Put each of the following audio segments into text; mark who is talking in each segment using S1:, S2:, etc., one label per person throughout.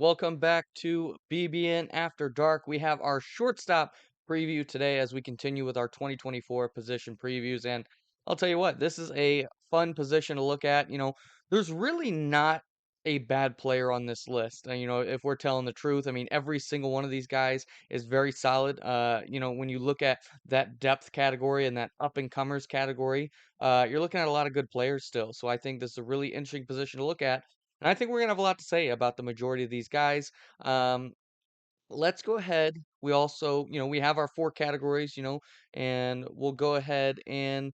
S1: Welcome back to BBN After Dark. We have our shortstop preview today as we continue with our 2024 position previews. And I'll tell you what, this is a fun position to look at. There's really not a bad player on this list. If we're telling the truth, I mean, every single one of these guys is very solid. When you look at that depth category and that up and comers category, you're looking at a lot of good players still. So I think this is a really interesting position to look at. And I think we're gonna have a lot to say about the majority of these guys. Um, let's go ahead. We also, we have our four categories, and we'll go ahead and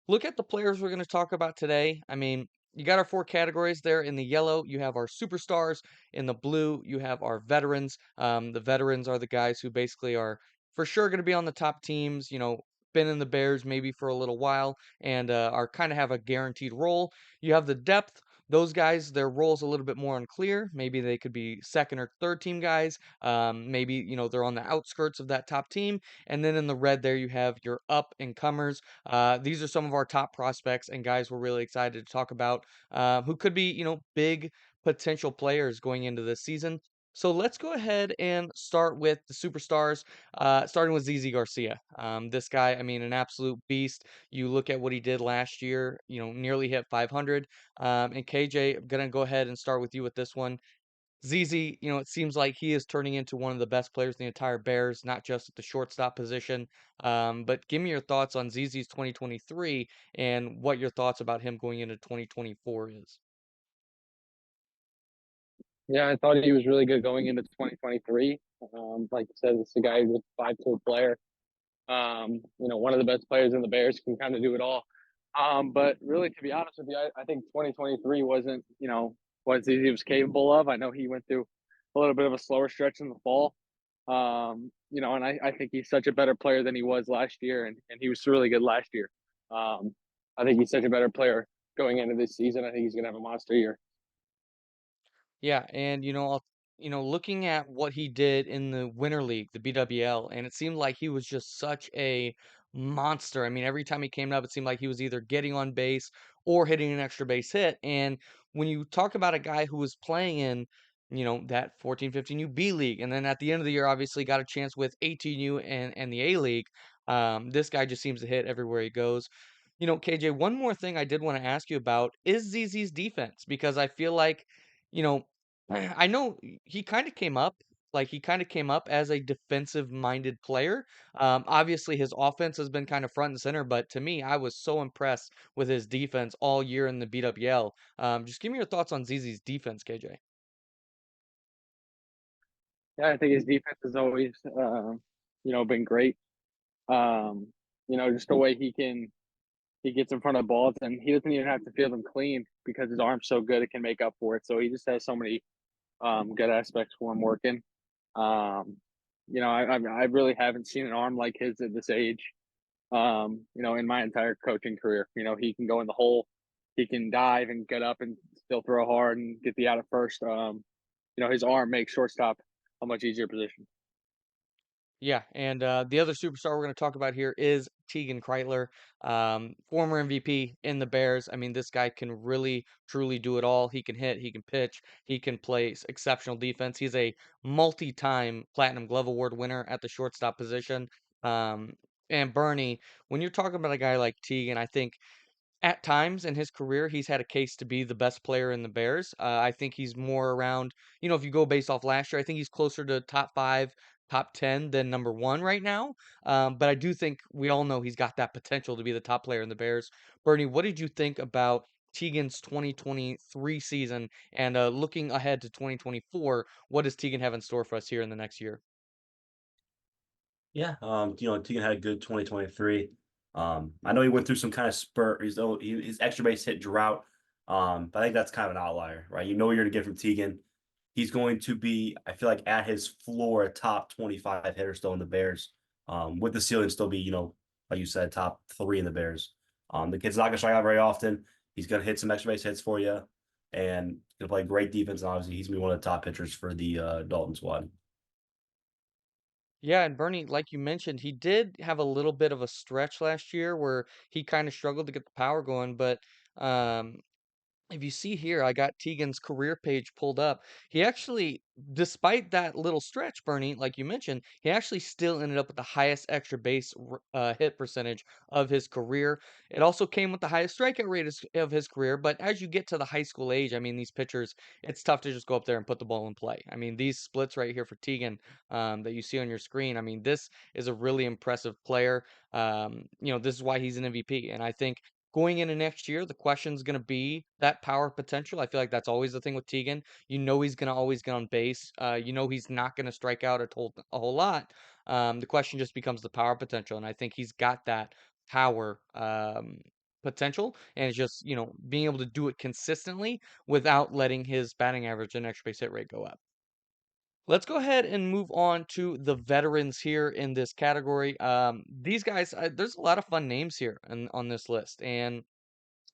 S1: look at the players we're going to talk about today. I mean, you got our four categories there. In the yellow, you have our superstars. In the blue, you have our veterans. The veterans are the guys who basically are for sure going to be on the top teams, been in the Bears maybe for a little while and are kind of have a guaranteed role. You have the depth. Those guys, their role's a little bit more unclear. Maybe they could be second or third team guys. Maybe, they're on the outskirts of that top team. And then in the red there, you have your up and comers. These are some of our top prospects and guys we're really excited to talk about who could be, big potential players going into this season. So let's go ahead and start with the superstars, starting with ZZ Garcia. This guy, I mean, an absolute beast. You look at what he did last year, nearly hit 500. And KJ, I'm going to go ahead and start with you with this one. ZZ, it seems like he is turning into one of the best players in the entire Bears, not just at the shortstop position. But give me your thoughts on ZZ's 2023 and what your thoughts about him going into 2024 is.
S2: Yeah, I thought he was really good going into 2023. Like you said, it's a guy with 5 tool player. One of the best players in the Bears, can kind of do it all. But really, to be honest with you, I think 2023 wasn't, what he was capable of. I know he went through a little bit of a slower stretch in the fall. And I think he's such a better player than he was last year, and he was really good last year. Um, I think he's such a better player going into this season. I think he's going to have a monster year.
S1: Yeah, and looking at what he did in the Winter League, the BWL, and it seemed like he was just such a monster. I mean, every time he came up, it seemed like he was either getting on base or hitting an extra base hit. And when you talk about a guy who was playing in, that 14, 15U B League, and then at the end of the year, obviously got a chance with 18U and the A League, this guy just seems to hit everywhere he goes. KJ, one more thing I did want to ask you about is ZZ's defense because I feel like, you know, I know he kind of came up, as a defensive-minded player. Obviously, his offense has been kind of front and center, but to me, I was so impressed with his defense all year in the BWL. Just give me your thoughts on ZZ's defense, KJ.
S2: Yeah, I think his defense has always, been great. Just the way he gets in front of balls and he doesn't even have to feel them clean because his arm's so good it can make up for it. So he just has so many good aspects for him working. Um, I really haven't seen an arm like his at this age. In my entire coaching career, he can go in the hole, he can dive and get up and still throw hard and get the out of first. His arm makes shortstop a much easier position.
S1: Yeah, and the other superstar we're going to talk about here is Tegan Kreitler, former MVP in the Bears. I mean, this guy can really, truly do it all. He can hit, he can pitch, he can play exceptional defense. He's a multi-time Platinum Glove Award winner at the shortstop position. Um, and Bernie, when you're talking about a guy like Tegan, I think at times in his career, he's had a case to be the best player in the Bears. I think he's more around, if you go based off last year, I think he's closer to top five, top 10 than number one right now. But I do think we all know he's got that potential to be the top player in the Bears. Bernie, what did you think about Tegan's 2023 season and looking ahead to 2024? What does Tegan have in store for us here in the next year?
S3: Yeah, Tegan had a good 2023. I know he went through some kind of spurt. His extra base hit drought. But I think that's kind of an outlier, right? You know what you're gonna get from Tegan. He's going to be, I feel like, at his floor, a top 25 hitter still in the Bears. With the ceiling still be, like you said, top three in the Bears. The kid's not gonna strike out very often. He's gonna hit some extra base hits for you, and gonna play great defense. And obviously, he's gonna be one of the top pitchers for the Dalton squad.
S1: Yeah, and Bernie, like you mentioned, he did have a little bit of a stretch last year where he kind of struggled to get the power going, but um, if you see here, I got Tegan's career page pulled up. He actually, despite that little stretch, Bernie, like you mentioned, he actually still ended up with the highest extra base hit percentage of his career. It also came with the highest strikeout rate of his career. But as you get to the high school age, I mean, these pitchers, it's tough to just go up there and put the ball in play. I mean, these splits right here for Tegan that you see on your screen, I mean, this is a really impressive player. This is why he's an MVP. And I think going into next year, the question is going to be that power potential. I feel like that's always the thing with Tegan. You know he's going to always get on base. You know he's not going to strike out a whole lot. The question just becomes the power potential, and I think he's got that power potential, and it's just being able to do it consistently without letting his batting average and extra base hit rate go up. Let's go ahead and move on to the veterans here in this category. These guys, there's a lot of fun names here on this list, and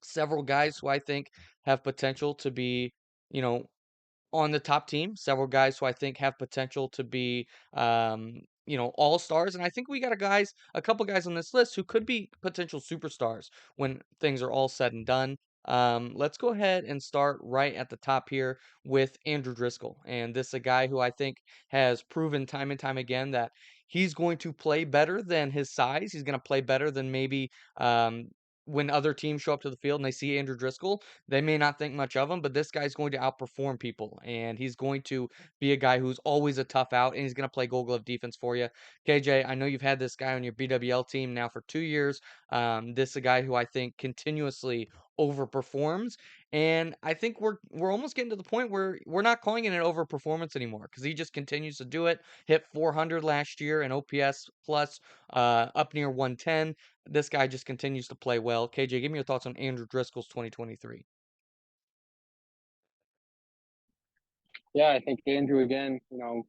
S1: several guys who I think have potential to be, you know, on the top team. Several guys who I think have potential to be, all stars. And I think we got a couple guys on this list who could be potential superstars when things are all said and done. Let's go ahead and start right at the top here with Andrew Driscoll. And this is a guy who I think has proven time and time again that he's going to play better than his size. He's going to play better than maybe um, when other teams show up to the field and they see Andrew Driscoll, they may not think much of him, but this guy's going to outperform people, and he's going to be a guy who's always a tough out, and he's going to play Gold Glove defense for you. KJ, I know you've had this guy on your BWL team now for 2 years. This is a guy who I think continuously overperforms, and I think we're almost getting to the point where we're not calling it an overperformance anymore because he just continues to do it. Hit 400 last year and OPS plus up near 110. This guy just continues to play well. KJ, give me your thoughts on Andrew Driscoll's 2023.
S2: Yeah, I think Andrew again.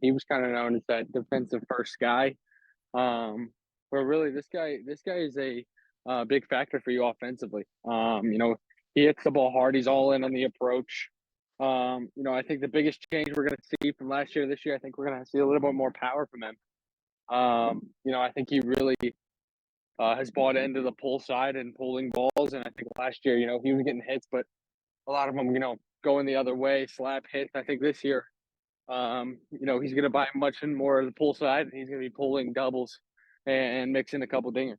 S2: He was kind of known as that defensive first guy. Um, but really, this guy is a big factor for you offensively. He hits the ball hard. He's all in on the approach. I think the biggest change we're going to see from last year to this year, I think we're going to see a little bit more power from him. I think he really has bought into the pull side and pulling balls. And I think last year, he was getting hits, but a lot of them, going the other way, slap hits. I think this year, he's going to buy much more of the pull side, and he's going to be pulling doubles and mixing a couple dingers.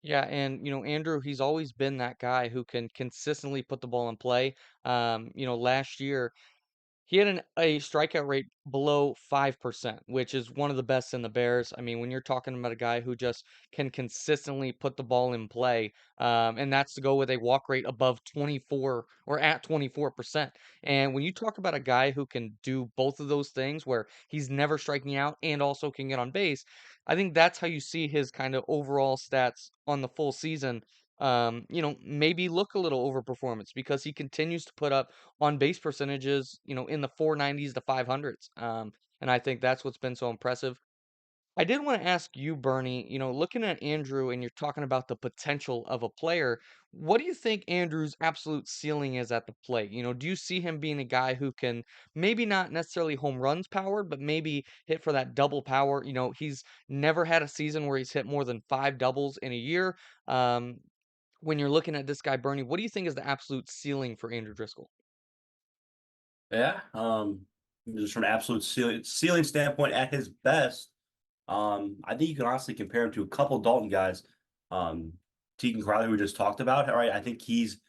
S1: Yeah, and Andrew, he's always been that guy who can consistently put the ball in play. Last year he had a strikeout rate below 5%, which is one of the best in the Bears. I mean, when you're talking about a guy who just can consistently put the ball in play, and that's to go with a walk rate above 24 or at 24%. And when you talk about a guy who can do both of those things, where he's never striking out and also can get on base, I think that's how you see his kind of overall stats on the full season. Maybe look a little overperformance because he continues to put up on base percentages, in the 490s to 500s. And I think that's what's been so impressive. I did want to ask you, Bernie, looking at Andrew and you're talking about the potential of a player, what do you think Andrew's absolute ceiling is at the plate? Do you see him being a guy who can maybe not necessarily home runs powered, but maybe hit for that double power? He's never had a season where he's hit more than 5 doubles in a year. Um, when you're looking at this guy, Bernie, what do you think is the absolute ceiling for Andrew Driscoll?
S3: Yeah. Just from an absolute ceiling standpoint, at his best, I think you can honestly compare him to a couple Dalton guys. Um, Tegan Crowley, who we just talked about. All right, I think he's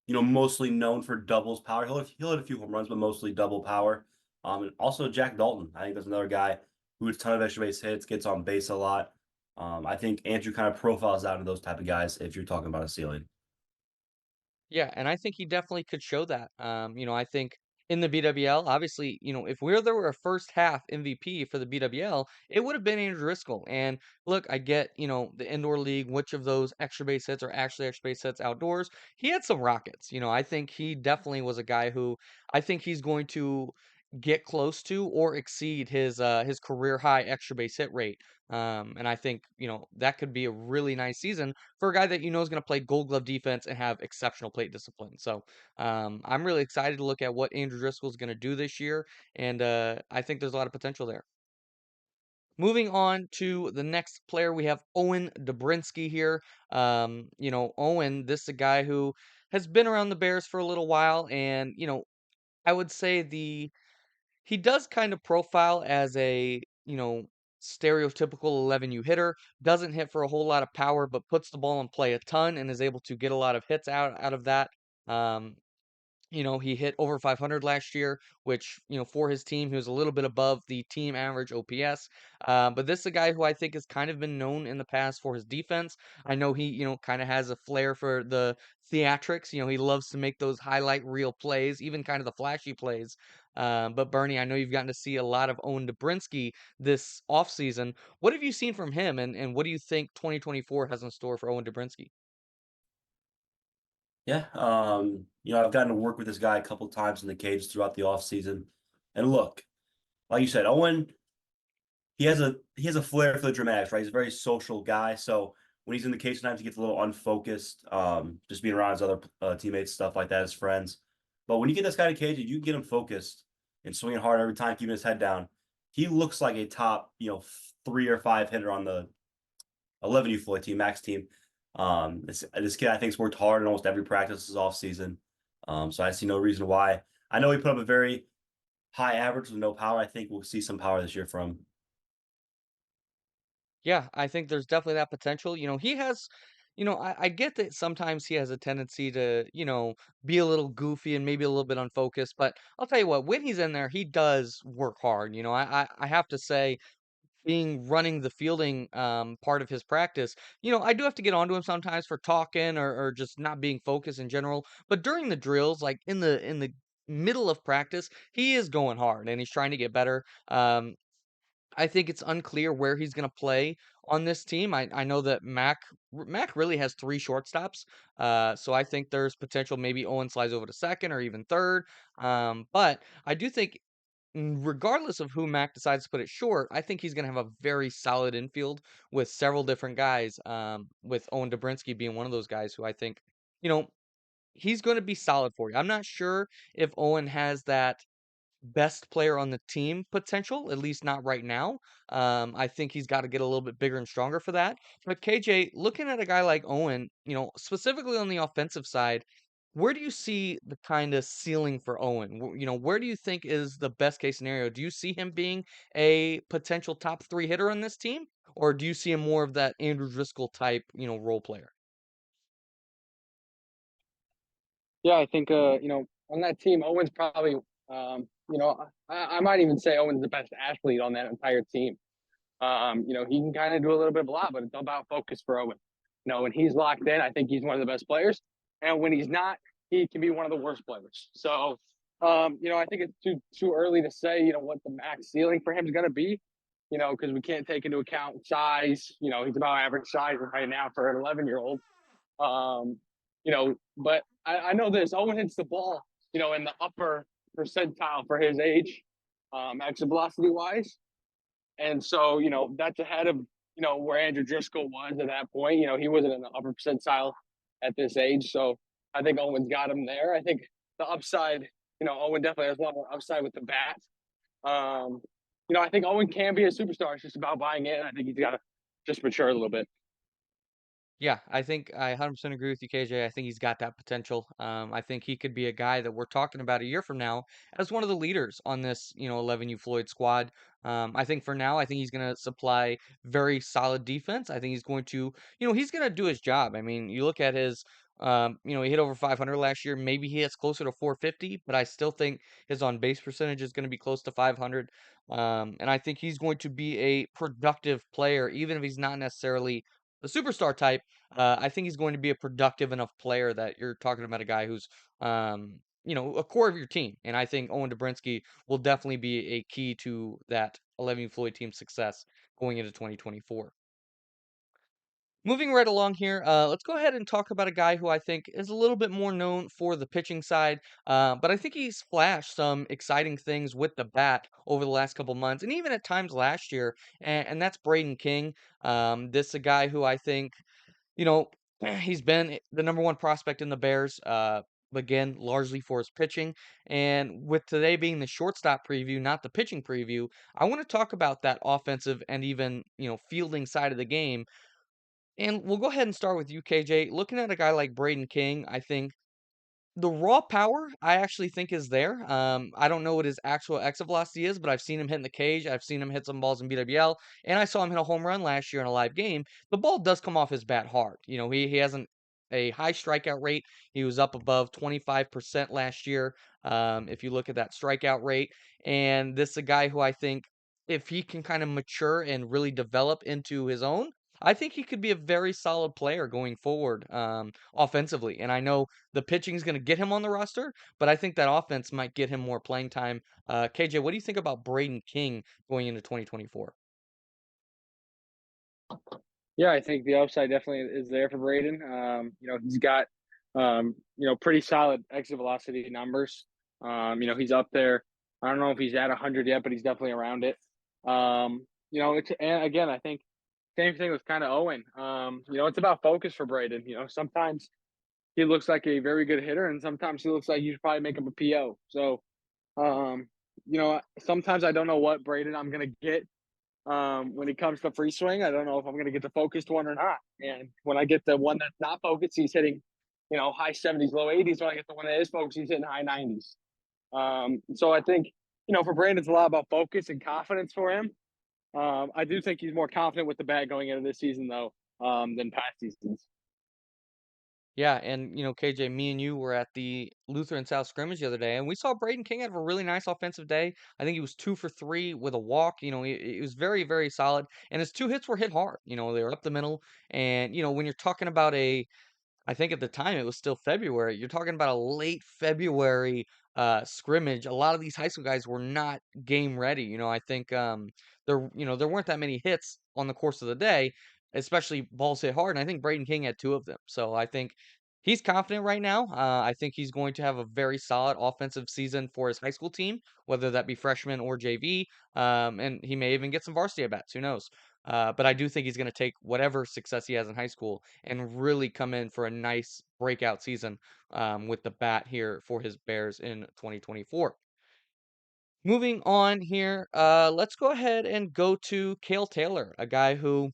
S3: mostly known for doubles power. He'll hit a few home runs, but mostly double power. And also Jack Dalton. I think that's another guy who hits a ton of extra base hits, gets on base a lot. I think Andrew kind of profiles out of those type of guys if you're talking about a ceiling.
S1: Yeah, and I think he definitely could show that. I think in the BWL, obviously, if there were a first half MVP for the BWL, it would have been Andrew Driscoll. And look, I get, the indoor league, which of those extra base hits are actually extra base hits outdoors. He had some rockets. I think he definitely was a guy who I think he's going to get close to or exceed his career high extra base hit rate. And I think, that could be a really nice season for a guy that is going to play Gold Glove defense and have exceptional plate discipline. So I'm really excited to look at what Andrew Driscoll is going to do this year, and I think there's a lot of potential there. Moving on to the next player, we have Owen Dobrinsky here. Owen, this is a guy who has been around the Bears for a little while, and I would say he does kind of profile as a, stereotypical 11U hitter, doesn't hit for a whole lot of power, but puts the ball in play a ton and is able to get a lot of hits out of that. Um, he hit over 500 last year, which, for his team, he was a little bit above the team average OPS. But this is a guy who I think has kind of been known in the past for his defense. I know he, kind of has a flair for the theatrics. He loves to make those highlight reel plays, even kind of the flashy plays. But Bernie, I know you've gotten to see a lot of Owen Dobrinsky this offseason. What have you seen from him, and what do you think 2024 has in store for Owen Dobrinsky?
S3: Yeah, I've gotten to work with this guy a couple times in the cage throughout the offseason. And look, like you said, Owen, he has a flair for the dramatics, right? He's a very social guy. So when he's in the cage, sometimes he gets a little unfocused, just being around his other teammates, stuff like that, his friends. But when you get this guy to cage, you get him focused and swinging hard every time, keeping his head down. He looks like a top, 3 or 5 hitter on the 11U Floyd team, max team. This kid I think's worked hard in almost every practice this offseason. So I see no reason why. I know he put up a very high average with no power. I think we'll see some power this year from him.
S1: Yeah, I think there's definitely that potential. He has, I get that sometimes he has a tendency to, be a little goofy and maybe a little bit unfocused. But I'll tell you what, when he's in there, he does work hard. I have to say, being running the fielding part of his practice, I do have to get onto him sometimes for talking or just not being focused in general. But during the drills, like in the middle of practice, he is going hard and he's trying to get better. I think it's unclear where he's gonna play on this team. I know that Mac really has 3 shortstops, so I think there's potential maybe Owen slides over to second or even third, but I do think regardless of who Mac decides to put it short, I think he's gonna have a very solid infield with several different guys, with Owen Dobrinsky being one of those guys who I think, you know, he's gonna be solid for you. I'm not sure if Owen has that best player on the team potential, at least not right now. I think he's got to get a little bit bigger and stronger for that. But KJ, looking at a guy like Owen, specifically on the offensive side, where do you see the kind of ceiling for Owen? Where do you think is the best case scenario? Do you see him being a potential top 3 hitter on this team? Or do you see him more of that Andrew Driscoll type, role player?
S2: Yeah, I think on that team, Owen's probably I might even say Owen's the best athlete on that entire team. He can kind of do a little bit of a lot, but it's all about focus for Owen. When he's locked in, I think he's one of the best players, and when he's not, he can be one of the worst players. So, I think it's too early to say, what the max ceiling for him is going to be. Because we can't take into account size. He's about average size right now for an 11-year-old. But I know this. Owen hits the ball, in the upper percentile for his age, exit velocity wise. And so, that's ahead of, where Andrew Driscoll was at that point. He wasn't in the upper percentile at this age. So I think Owen's got him there. I think the upside, Owen definitely has a lot more upside with the bat. Um, I think Owen can be a superstar. It's just about buying in. I think he's got to just mature a little bit.
S1: Yeah, I think I 100% agree with you, KJ. I think he's got that potential. I think he could be a guy that we're talking about a year from now as one of the leaders on this, 11U Floyd squad. I think for now, I think he's going to supply very solid defense. I think he's going to, he's going to do his job. I mean, you look at his, he hit over 500 last year. Maybe he hits closer to 450, but I still think his on base percentage is going to be close to 500. And I think he's going to be a productive player, even if he's not necessarily the superstar type. I think he's going to be a productive enough player that you're talking about a guy who's, a core of your team. And I think Owen Dobrinsky will definitely be a key to that 11 Floyd team's success going into 2024. Moving right along here, let's go ahead and talk about a guy who I think is a little bit more known for the pitching side, but I think he's flashed some exciting things with the bat over the last couple months, and even at times last year, and that's Braden King. This is a guy who I think you know, he's been the number 1 prospect in the Bears, again, largely for his pitching. And with today being the shortstop preview, not the pitching preview, I want to talk about that offensive and even, fielding side of the game. And we'll go ahead and start with you, KJ. Looking at a guy like Braden King, I think The raw power, I actually think is there. I don't know what his actual exit velocity is, but I've seen him hit in the cage. I've seen him hit some balls in BWL, and I saw him hit a home run last year in a live game. The ball does come off his bat hard. He has a high strikeout rate. He was up above 25% last year. If you look at that strikeout rate, and this is a guy who I think if he can kind of mature and really develop into his own, I think he could be a very solid player going forward, offensively. And I know the pitching is going to get him on the roster, but I think that offense might get him more playing time. KJ, what do you think about Braden King going into 2024?
S2: Yeah, I think the upside definitely is there for Braden. He's got pretty solid exit velocity numbers. He's up there. I don't know if he's at 100 yet, but he's definitely around it. And again, I think same thing with kind of Owen. It's about focus for Braden. Sometimes he looks like a very good hitter, and sometimes he looks like you should probably make him a PO. So, sometimes I don't know what Braden I'm gonna get when it comes to free swing. I don't know if I'm going to get the focused one or not. And when I get the one that's not focused, he's hitting, high 70s, low 80s. When I get the one that is focused, he's hitting high 90s. So I think, for Brandon, it's a lot about focus and confidence for him. I do think he's more confident with the bat going into this season, though, than past seasons.
S1: Yeah, and KJ, me and you were at the Lutheran South scrimmage the other day, and we saw Braden King have a really nice offensive day. I think he was 2 for 3 with a walk. He was very, very solid, and his two hits were hit hard. They were up the middle, and when you're talking about I think at the time it was still February. You're talking about a late February scrimmage. A lot of these high school guys were not game ready. I think there weren't that many hits on the course of the day, especially balls hit hard. And I think Braden King had two of them. So I think he's confident right now. I think he's going to have a very solid offensive season for his high school team, whether that be freshman or JV. And he may even get some varsity at bats. Who knows? But I do think he's going to take whatever success he has in high school and really come in for a nice breakout season with the bat here for his Bears in 2024. Moving on here, let's go ahead and go to Cale Taylor, a guy who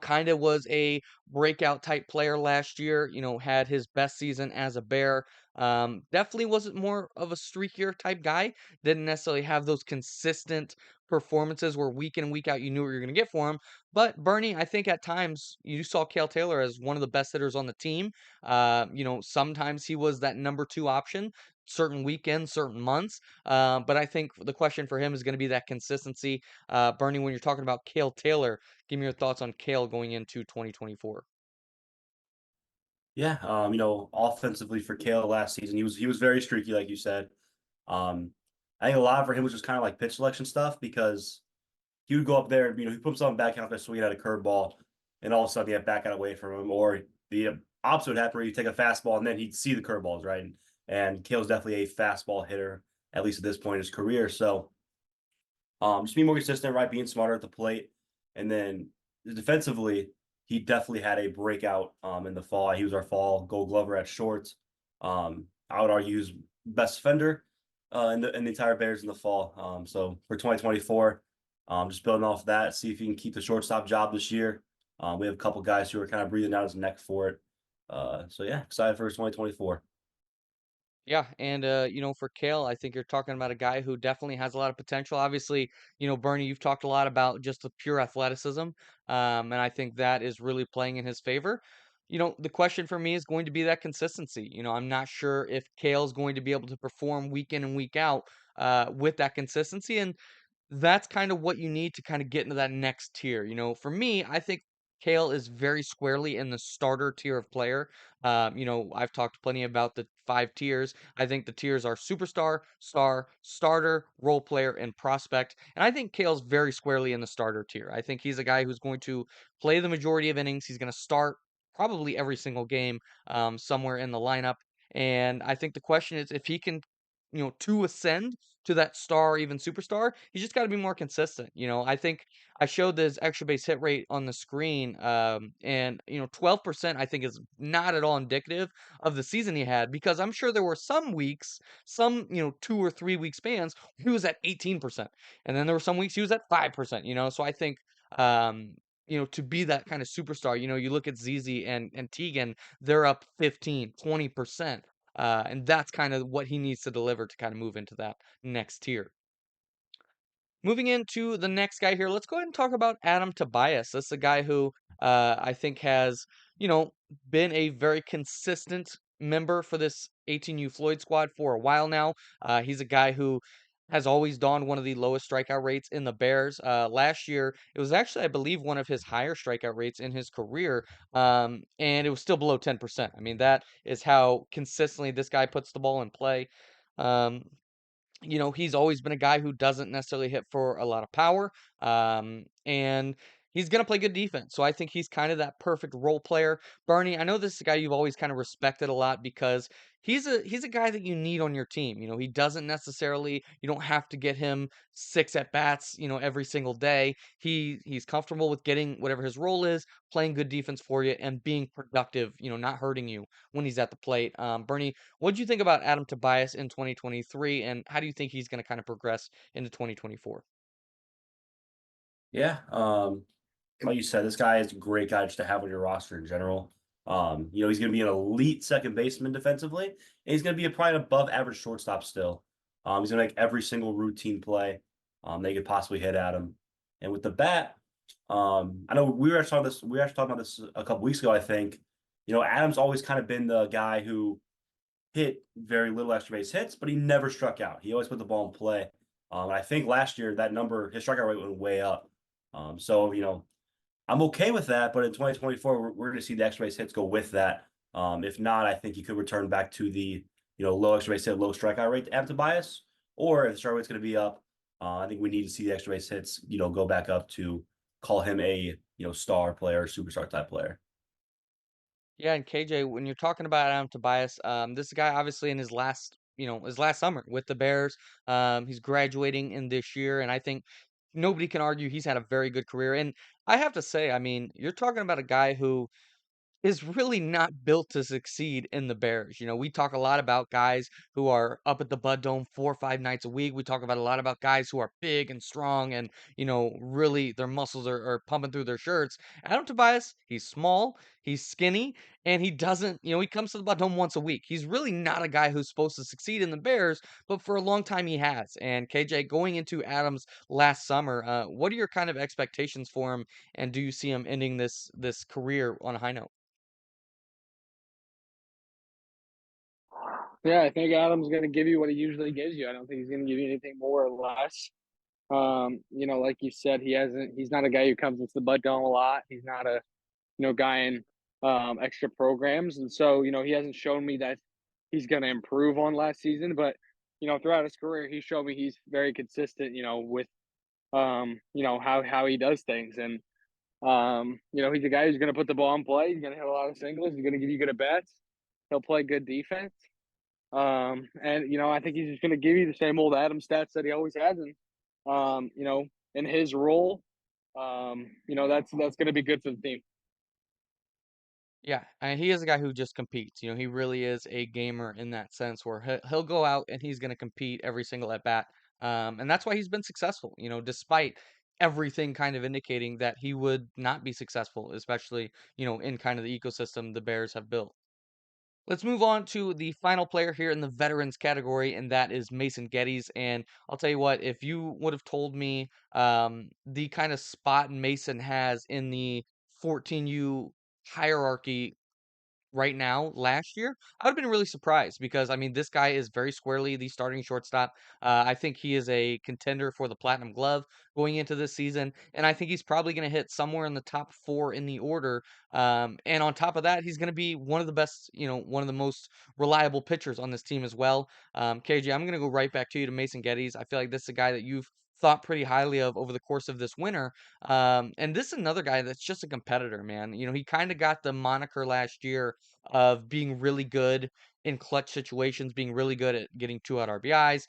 S1: kind of was a breakout type player last year, had his best season as a Bear. Definitely wasn't more of a streakier type guy. Didn't necessarily have those consistent performances where week in and week out you knew what you were going to get for him. But Bernie, I think at times you saw Cale Taylor as one of the best hitters on the team. Sometimes he was that number two option, certain weekends, certain months. But I think the question for him is going to be that consistency. Bernie, when you're talking about Cale Taylor, give me your thoughts on Cale going into 2024.
S3: Yeah, offensively for Kale last season, he was very streaky, like you said. Um, I think a lot for him was just kind of like pitch selection stuff because he would go up there, he put himself in back out there swinging at a curveball, and all of a sudden he had back out away from him, or the opposite would happen where he'd take a fastball and then he'd see the curveballs, right? And Kale's definitely a fastball hitter, at least at this point in his career. So just being more consistent, right? Being smarter at the plate. And then defensively, he definitely had a breakout in the fall. He was our fall Gold Glover at short. I would argue he was best defender in the entire Bears in the fall. So for 2024, just building off that, see if he can keep the shortstop job this year. We have a couple guys who are kind of breathing out his neck for it. So yeah, excited for 2024.
S1: Yeah, and for Kale, I think you're talking about a guy who definitely has a lot of potential. Obviously, Bernie, you've talked a lot about just the pure athleticism, and I think that is really playing in his favor. The question for me is going to be that consistency. I'm not sure if Kale's going to be able to perform week in and week out with that consistency, and that's kind of what you need to kind of get into that next tier. For me, I think Kale is very squarely in the starter tier of player. I've talked plenty about the 5 tiers. I think the tiers are superstar, star, starter, role player, and prospect. And I think Kale's very squarely in the starter tier. I think he's a guy who's going to play the majority of innings. He's going to start probably every single game somewhere in the lineup. And I think the question is if he can, to ascend to that star, even superstar, he's just got to be more consistent. I think I showed this extra base hit rate on the screen, and 12% I think is not at all indicative of the season he had because I'm sure there were some weeks, some 2 or 3 week spans, he was at 18%, and then there were some weeks he was at 5%. So I think. To be that kind of superstar, you look at ZZ and Tegan, they're up 15, 20%. And that's kind of what he needs to deliver to kind of move into that next tier. Moving into the next guy here, let's go ahead and talk about Adam Tobias. This is a guy who I think has, you know, been a very consistent member for this 18U Floyd squad for a while now. He's a guy who has always donned one of the lowest strikeout rates in the Bears. Last year, it was actually, I believe, one of his higher strikeout rates in his career, and it was still below 10%. I mean, that is how consistently this guy puts the ball in play. Um, he's always been a guy who doesn't necessarily hit for a lot of power. And he's going to play good defense. So I think he's kind of that perfect role player. Bernie, I know this is a guy you've always kind of respected a lot because he's a guy that you need on your team. He doesn't necessarily, you don't have to get him 6 at bats, every single day. He's comfortable with getting whatever his role is, playing good defense for you and being productive, not hurting you when he's at the plate. Bernie, what do you think about Adam Tobias in 2023, and how do you think he's going to kind of progress into 2024?
S3: Yeah, like you said, this guy is a great guy just to have on your roster in general. He's going to be an elite second baseman defensively, and he's going to be a probably above average shortstop still. He's going to make every single routine play they could possibly hit at him. And with the bat, I know we were actually talking this. We were actually talking about this a couple weeks ago. I think, Adam's always kind of been the guy who hit very little extra base hits, but he never struck out. He always put the ball in play. And I think last year that number, his strikeout rate went way up. So I'm okay with that, but in 2024, we're going to see the extra base hits go with that. If not, I think he could return back to the low extra base hit, low strikeout rate to add to bias. Or if the strike rate's going to be up, I think we need to see the extra base hits go back up to call him a star player, superstar type player.
S1: Yeah, and KJ, when you're talking about Adam Tobias, this guy obviously in his last summer with the Bears. He's graduating in this year, and I think nobody can argue he's had a very good career. And I have to say, I mean, you're talking about a guy who is really not built to succeed in the Bears. We talk a lot about guys who are up at the Bud Dome 4 or 5 nights a week. We talk about a lot about guys who are big and strong and, really their muscles are pumping through their shirts. Adam Tobias, he's small, he's skinny, and he doesn't, he comes to the Bud Dome once a week. He's really not a guy who's supposed to succeed in the Bears, but for a long time he has. And KJ, going into Adams last summer, what are your kind of expectations for him? And do you see him ending this career on a high note?
S2: Yeah, I think Adam's going to give you what he usually gives you. I don't think he's going to give you anything more or less. Like you said, he's not a guy who comes into the Bud Dome a lot. He's not a, guy in extra programs. And so, he hasn't shown me that he's going to improve on last season, but, throughout his career, he showed me he's very consistent, with, how he does things. And, he's a guy who's going to put the ball in play. He's going to hit a lot of singles. He's going to give you good at bats. He'll play good defense. And I think he's just going to give you the same old Adam stats that he always has, and in his role, that's going to be good for the team.
S1: Yeah, and he is a guy who just competes. He really is a gamer in that sense where he'll go out and he's going to compete every single at bat. And that's why he's been successful, despite everything kind of indicating that he would not be successful, especially, in kind of the ecosystem the Bears have built. Let's move on to the final player here in the veterans category, and that is Mason Geddes. And I'll tell you what, if you would have told me the kind of spot Mason has in the 14U hierarchy right now last year, I would have been really surprised because I mean this guy is very squarely the starting shortstop. I think he is a contender for the Platinum Glove going into this season, and I think he's probably going to hit somewhere in the top 4 in the order. And on top of that, he's going to be one of the best, one of the most reliable pitchers on this team as well. KJ, I'm going to go right back to you to Mason Geddes. I feel like this is a guy that you've thought pretty highly of over the course of this winter. And this is another guy that's just a competitor, man. He kind of got the moniker last year of being really good in clutch situations, being really good at getting 2 out RBIs,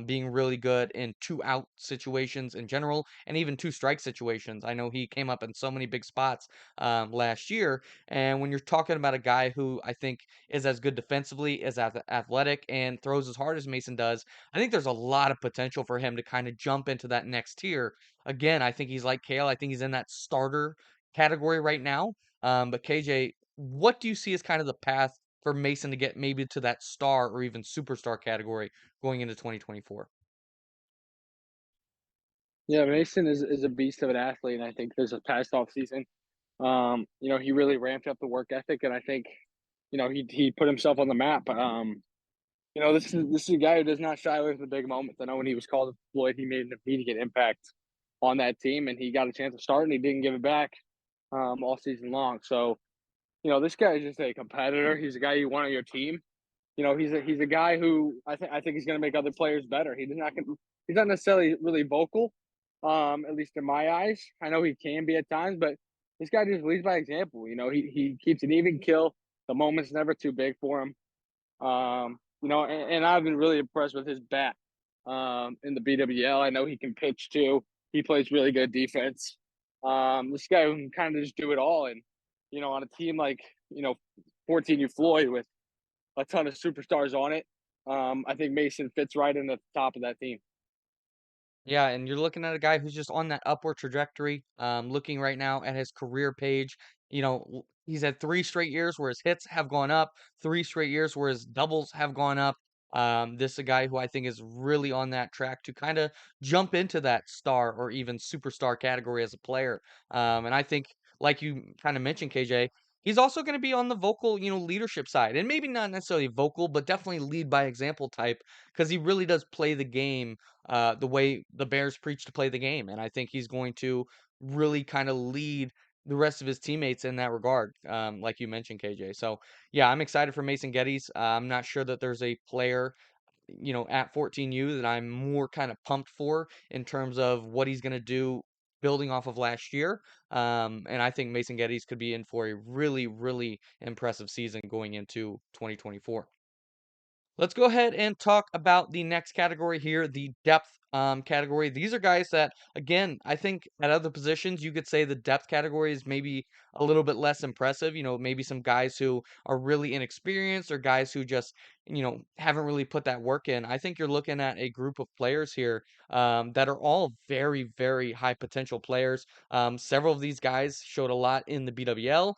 S1: being really good in 2 out situations in general, and even 2 strike situations. I know he came up in so many big spots last year. And when you're talking about a guy who I think is as good defensively, as athletic, and throws as hard as Mason does, I think there's a lot of potential for him to kind of jump into that next tier. Again, I think he's like Kale. I think he's in that starter category right now. But KJ, what do you see as kind of the path for Mason to get maybe to that star or even superstar category going into 2024?
S2: Yeah, Mason is a beast of an athlete, and I think this past off season, he really ramped up the work ethic, and I think, he put himself on the map. This is a guy who does not shy away from the big moments. I know when he was called up to Floyd, he made an immediate impact on that team, and he got a chance to start, and he didn't give it back all season long. So, this guy is just a competitor. He's a guy you want on your team. He's a guy who I think he's going to make other players better. He's not necessarily really vocal, at least in my eyes. I know he can be at times, but this guy just leads by example. He keeps an even kill. The moment's never too big for him. And I've been really impressed with his bat in the BWL. I know he can pitch too. He plays really good defense. This guy can kind of just do it all. And, on a team like, 14U Floyd with a ton of superstars on it, I think Mason fits right in the top of that team.
S1: Yeah, and you're looking at a guy who's just on that upward trajectory. Looking right now at his career page, he's had 3 straight years where his hits have gone up, 3 straight years where his doubles have gone up. This is a guy who I think is really on that track to kind of jump into that star or even superstar category as a player. And I think, like you kind of mentioned, KJ, he's also going to be on the vocal, leadership side, and maybe not necessarily vocal, but definitely lead by example type because he really does play the game the way the Bears preach to play the game. And I think he's going to really kind of lead the rest of his teammates in that regard, like you mentioned, KJ. So, yeah, I'm excited for Mason Geddes. I'm not sure that there's a player, at 14U that I'm more kind of pumped for in terms of what he's going to do building off of last year. And I think Mason Geddes could be in for a really, really impressive season going into 2024. Let's go ahead and talk about the next category here, the depth category. These are guys that, again, I think at other positions, you could say the depth category is maybe a little bit less impressive. Maybe some guys who are really inexperienced or guys who just, haven't really put that work in. I think you're looking at a group of players here that are all very, very high potential players. Several of these guys showed a lot in the BWL.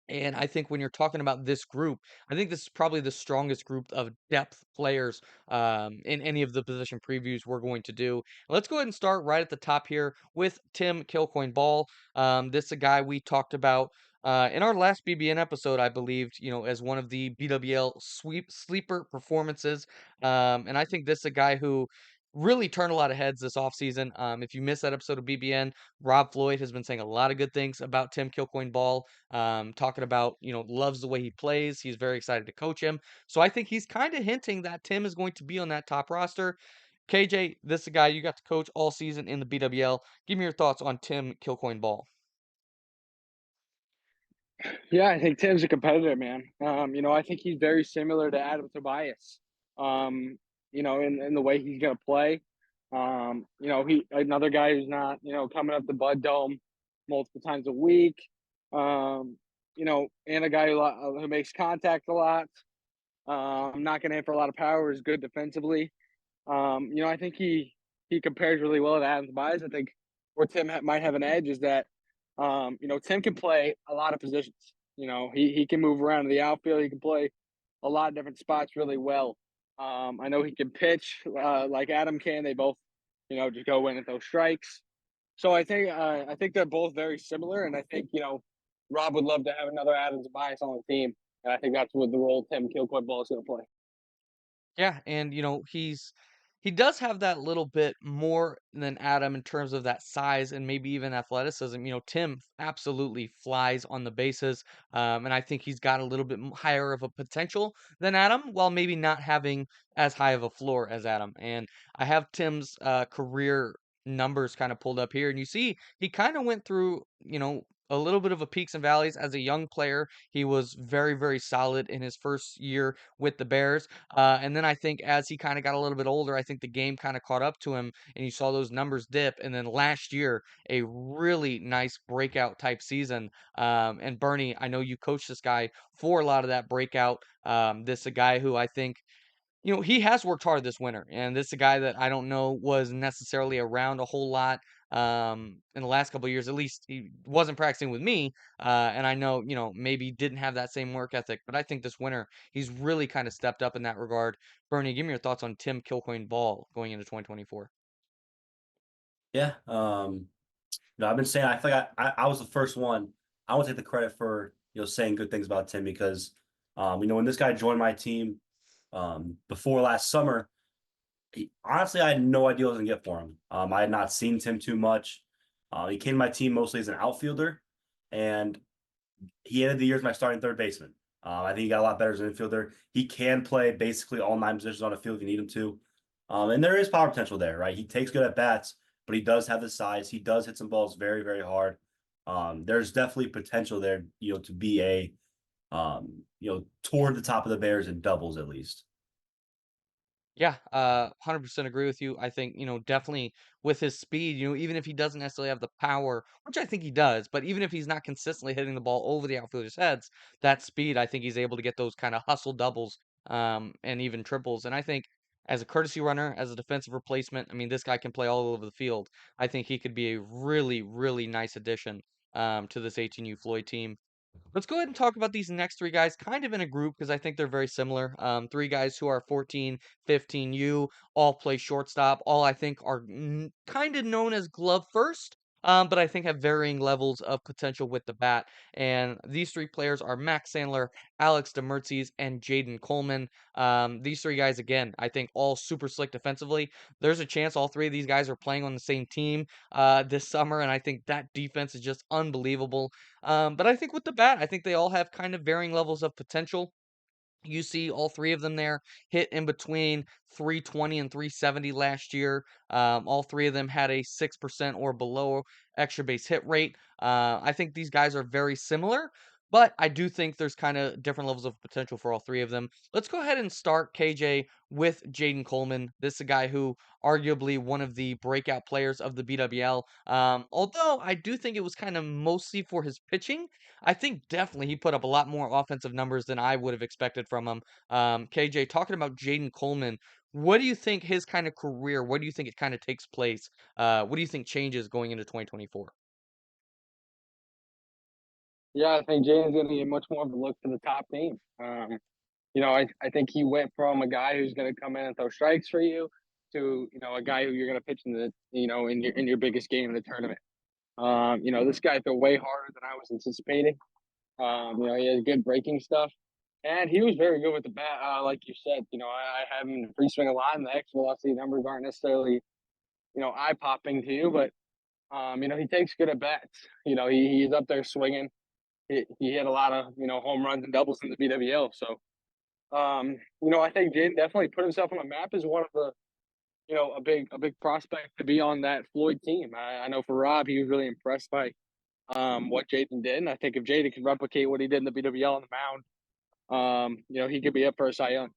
S1: And I think when you're talking about this group, I think this is probably the strongest group of depth players in any of the position previews we're going to do. Let's go ahead and start right at the top here with Tim Kilcoin Ball. This is a guy we talked about in our last BBN episode, I believed, as one of the BWL sweep sleeper performances. And I think this is a guy who really turned a lot of heads this offseason. If you missed that episode of BBN, Rob Floyd has been saying a lot of good things about Tim Kilcoin Ball, talking about, loves the way he plays. He's very excited to coach him. So I think he's kind of hinting that Tim is going to be on that top roster. KJ, this is a guy you got to coach all season in the BWL. Give me your thoughts on Tim Kilcoin Ball.
S2: Yeah, I think Tim's a competitor, man. I think he's very similar to Adam Tobias. In the way he's gonna play. He another guy who's not, coming up the Bud Dome multiple times a week. And a guy who makes contact a lot. Not gonna hit for a lot of power, is good defensively. I think he compares really well to Adam Tobias. I think where Tim might have an edge is that, Tim can play a lot of positions. He can move around in the outfield. He can play a lot of different spots really well. I know he can pitch like Adam can. They both, just go in at those strikes. So I think they're both very similar, and I think Rob would love to have another Adam Tobias on the team, and I think that's what the role Tim Kilcoy Ball is going to play.
S1: Yeah, and he does have that little bit more than Adam in terms of that size and maybe even athleticism. Tim absolutely flies on the bases, and I think he's got a little bit higher of a potential than Adam, while maybe not having as high of a floor as Adam. And I have Tim's career numbers kind of pulled up here, and you see he kind of went through, a little bit of a peaks and valleys as a young player. He was very, very solid in his first year with the Bears. And then I think as he kind of got a little bit older, I think the game kind of caught up to him and you saw those numbers dip. And then last year, a really nice breakout type season. And Bernie, I know you coached this guy for a lot of that breakout. This is a guy who I think he has worked hard this winter, and this is a guy that I don't know was necessarily around a whole lot in the last couple of years. At least he wasn't practicing with me, and I know, maybe didn't have that same work ethic. But I think this winter he's really kind of stepped up in that regard. Bernie, give me your thoughts on Tim Kilcoyne Ball going into 2024.
S3: Yeah. No, I've been saying I feel like I was the first one. I want to take the credit for saying good things about Tim because when this guy joined my team before last summer, honestly I had no idea what I was gonna get for him. I had not seen Tim too much. He came to my team mostly as an outfielder, and he ended the year as my starting third baseman. I think he got a lot better as an infielder. He can play basically all nine positions on the field if you need him to. And there is power potential there, right? He takes good at bats, but he does have the size. He does hit some balls very, very hard. There's definitely potential there, to be toward the top of the Bears in doubles at least.
S1: Yeah, 100% agree with you. I think, definitely with his speed, even if he doesn't necessarily have the power, which I think he does, but even if he's not consistently hitting the ball over the outfielders' heads, that speed, I think he's able to get those kind of hustle doubles, and even triples. And I think as a courtesy runner, as a defensive replacement, I mean, this guy can play all over the field. I think he could be a really, really nice addition, to this 18U Floyd team. Let's go ahead and talk about these next three guys kind of in a group because I think they're very similar. Three guys who are 14, 15U, all play shortstop. All I think are kind of known as glove first, but I think have varying levels of potential with the bat. And these three players are Max Sandler, Alex Demurtzes, and Jaden Coleman. These three guys, again, I think all super slick defensively. There's a chance all three of these guys are playing on the same team this summer, and I think that defense is just unbelievable. But I think with the bat, I think they all have kind of varying levels of potential. You see all three of them there hit in between 320 and 370 last year. All three of them had a 6% or below extra base hit rate. I think these guys are very similar, but I do think there's kind of different levels of potential for all three of them. Let's go ahead and start KJ with Jaden Coleman. This is a guy who arguably one of the breakout players of the BWL. Although I do think it was kind of mostly for his pitching. I think definitely he put up a lot more offensive numbers than I would have expected from him. KJ, talking about Jaden Coleman, what do you think his kind of career, what do you think it kind of takes place? What do you think changes going into 2024?
S2: Yeah, I think Jaden's going to get much more of a look to the top team. I think he went from a guy who's going to come in and throw strikes for you to a guy who you're going to pitch in the in your biggest game in the tournament. This guy threw way harder than I was anticipating. He had good breaking stuff, and he was very good with the bat. Like you said, I have him in free swing a lot, and the X velocity numbers aren't necessarily eye popping to you, but he takes good at bats. He's up there swinging. He hit a lot of home runs and doubles in the BWL. So I think Jaden definitely put himself on the map as one of the a big prospect to be on that Floyd team. I know for Rob, he was really impressed by what Jaden did, and I think if Jaden can replicate what he did in the BWL on the mound, he could be up for a Cy Young.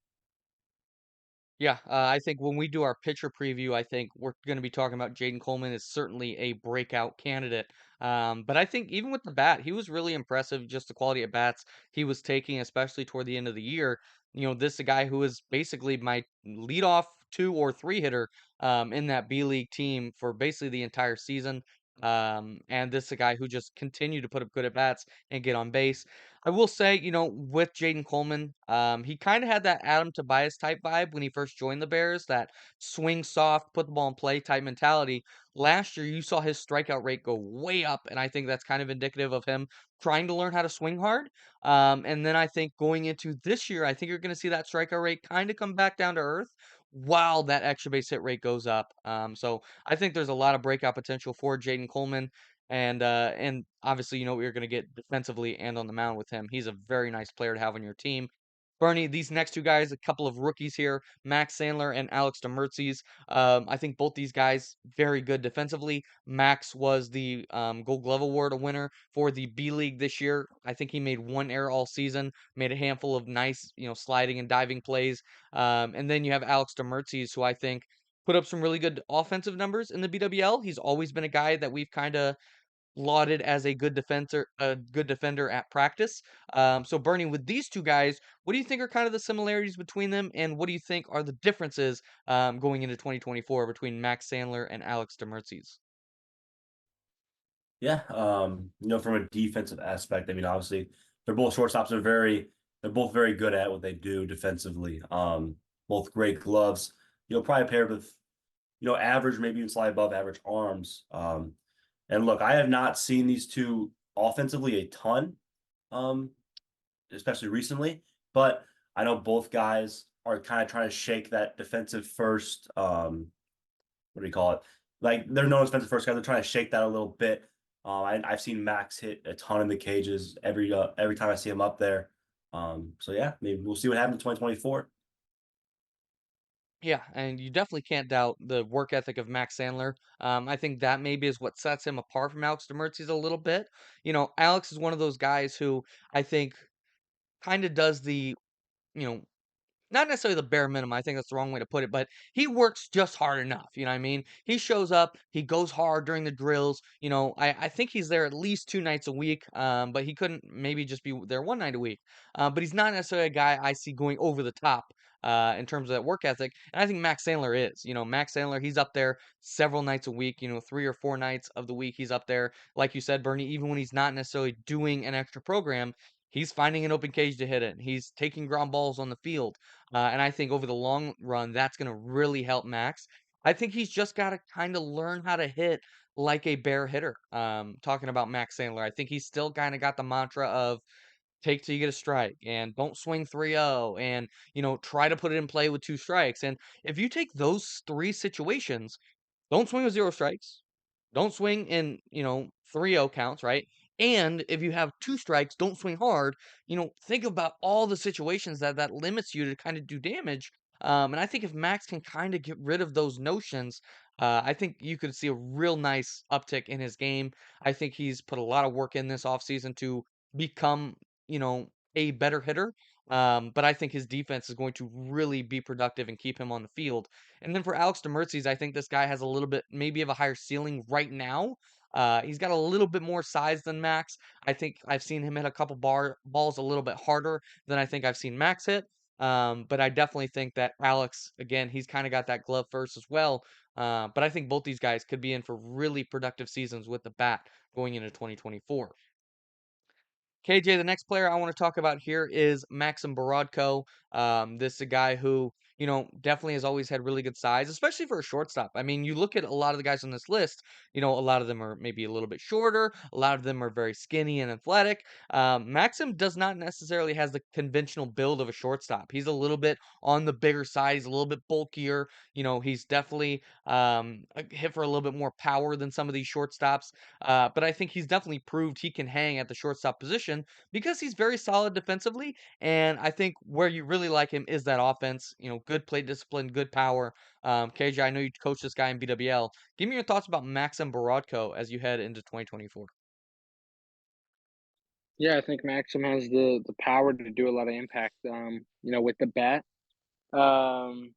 S1: Yeah, I think when we do our pitcher preview, I think we're going to be talking about Jaden Coleman is certainly a breakout candidate. But I think even with the bat, he was really impressive. Just the quality of bats he was taking, especially toward the end of the year. This is a guy who is basically my leadoff two or three hitter in that B League team for basically the entire season. And this is a guy who just continued to put up good at bats and get on base. I will say, with Jaden Coleman, he kind of had that Adam Tobias type vibe when he first joined the Bears, that swing soft, put the ball in play type mentality. Last year, you saw his strikeout rate go way up, and I think that's kind of indicative of him trying to learn how to swing hard. And then I think going into this year, I think you're going to see that strikeout rate kind of come back down to earth while that extra base hit rate goes up. So I think there's a lot of breakout potential for Jaden Coleman. And obviously, you know what you're going to get defensively and on the mound with him. He's a very nice player to have on your team. Bernie, these next two guys, a couple of rookies here, Max Sandler and Alex Demurtzes. I think both these guys very good defensively. Max was the Gold Glove Award winner for the B League this year. I think he made one error all season, made a handful of nice, sliding and diving plays. And then you have Alex Demurtzes, who I think put up some really good offensive numbers in the BWL. He's always been a guy that we've kind of lauded as a good defender at practice. So Bernie, with these two guys, what do you think are kind of the similarities between them, and what do you think are the differences going into 2024 between Max Sandler and Alex Demurtzes?
S3: Yeah, from a defensive aspect, I mean, obviously, they're both shortstops are they're both very good at what they do defensively. Both great gloves. Probably paired with, average, maybe even slightly above average arms. And look, I have not seen these two offensively a ton, um, especially recently, but I know both guys are kind of trying to shake that defensive first. What do you call it? Like they're known as defensive first guys. They're trying to shake that a little bit. I've seen Max hit a ton in the cages every time I see him up there. So yeah, maybe we'll see what happens in 2024.
S1: Yeah, and you definitely can't doubt the work ethic of Max Sandler. I think that maybe is what sets him apart from Alex Demurtzis a little bit. Alex is one of those guys who I think kind of does you know, not necessarily the bare minimum, I think that's the wrong way to put it, but he works just hard enough, you know what I mean? He shows up, he goes hard during the drills, I think he's there at least 2 nights a week, but he couldn't maybe just be there 1 night a week. But he's not necessarily a guy I see going over the top, in terms of that work ethic, and I think Max Sandler is. Max Sandler, he's up there several nights a week, 3 or 4 nights of the week he's up there. Like you said, Bernie, even when he's not necessarily doing an extra program, he's finding an open cage to hit it. He's taking ground balls on the field. And I think over the long run, that's going to really help Max. I think he's just got to kind of learn how to hit like a bare hitter. Talking about Max Sandler, I think he's still kind of got the mantra of take till you get a strike and don't swing 3-0 and, try to put it in play with 2 strikes. And if you take those 3 situations, don't swing with 0 strikes. Don't swing in, 3-0 counts, right? And if you have 2 strikes, don't swing hard. Think about all the situations that limits you to kind of do damage. And I think if Max can kind of get rid of those notions, I think you could see a real nice uptick in his game. I think he's put a lot of work in this offseason to become, a better hitter. But I think his defense is going to really be productive and keep him on the field. And then for Alex Demurtzis, I think this guy has a little bit maybe of a higher ceiling right now. He's got a little bit more size than Max. I think I've seen him hit a couple balls a little bit harder than I think I've seen Max hit. But I definitely think that Alex, again, he's kind of got that glove first as well. But I think both these guys could be in for really productive seasons with the bat going into 2024. KJ, the next player I want to talk about here is Maxim Borodko. This is a guy who, definitely has always had really good size, especially for a shortstop. I mean, you look at a lot of the guys on this list, a lot of them are maybe a little bit shorter, a lot of them are very skinny and athletic. Maxim does not necessarily has the conventional build of a shortstop. He's a little bit on the bigger side, he's a little bit bulkier. He's definitely hit for a little bit more power than some of these shortstops. But I think he's definitely proved he can hang at the shortstop position because he's very solid defensively. And I think where you really like him is that offense, good play discipline, good power. KJ, I know you coach this guy in BWL. Give me your thoughts about Maxim Borodko as you head into 2024.
S2: Yeah, I think Maxim has the power to do a lot of impact. With the bat. Um,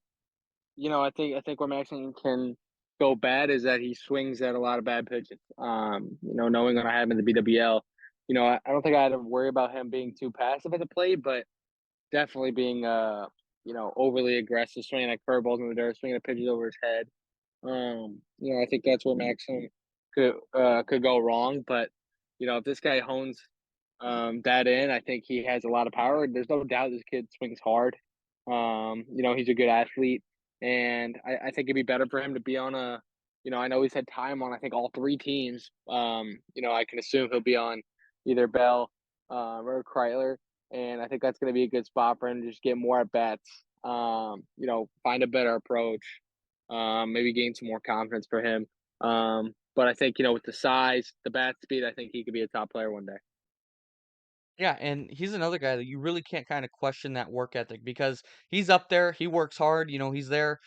S2: I think where Maxim can go bad is that he swings at a lot of bad pitches. Knowing what I have in the BWL, I don't think I had to worry about him being too passive at the plate, but definitely being overly aggressive, swinging at curveballs in the dirt, swinging at pitches over his head. I think that's where Maxim could go wrong. But if this guy hones that in, I think he has a lot of power. There's no doubt this kid swings hard. He's a good athlete, and I think it'd be better for him to be on a. I know he's had time on I think all 3 teams. I can assume he'll be on either Bell or Kreitler, and I think that's going to be a good spot for him to just get more at bats. Find a better approach, maybe gain some more confidence for him. But I think with the size, the bat speed, I think he could be a top player one day.
S1: Yeah, and he's another guy that you really can't kind of question that work ethic because he's up there, he works hard, he's there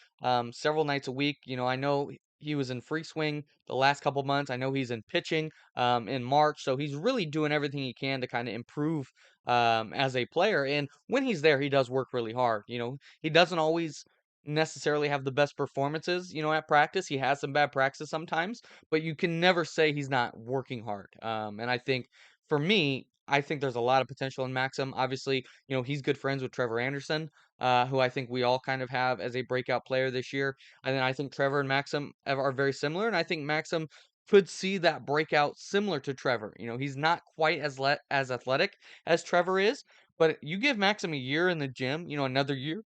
S1: several nights a week. I know he was in free swing the last couple months. I know he's in pitching in March, so he's really doing everything he can to kind of improve as a player. And when he's there, he does work really hard. He doesn't always necessarily have the best performances, at practice. He has some bad practices sometimes, but you can never say he's not working hard. And I think for me, I think there's a lot of potential in Maxim. Obviously, he's good friends with Trevor Anderson, who I think we all kind of have as a breakout player this year. And then I think Trevor and Maxim are very similar. And I think Maxim could see that breakout similar to Trevor. He's not quite as athletic as Trevor is, but you give Maxim a year in the gym, another year,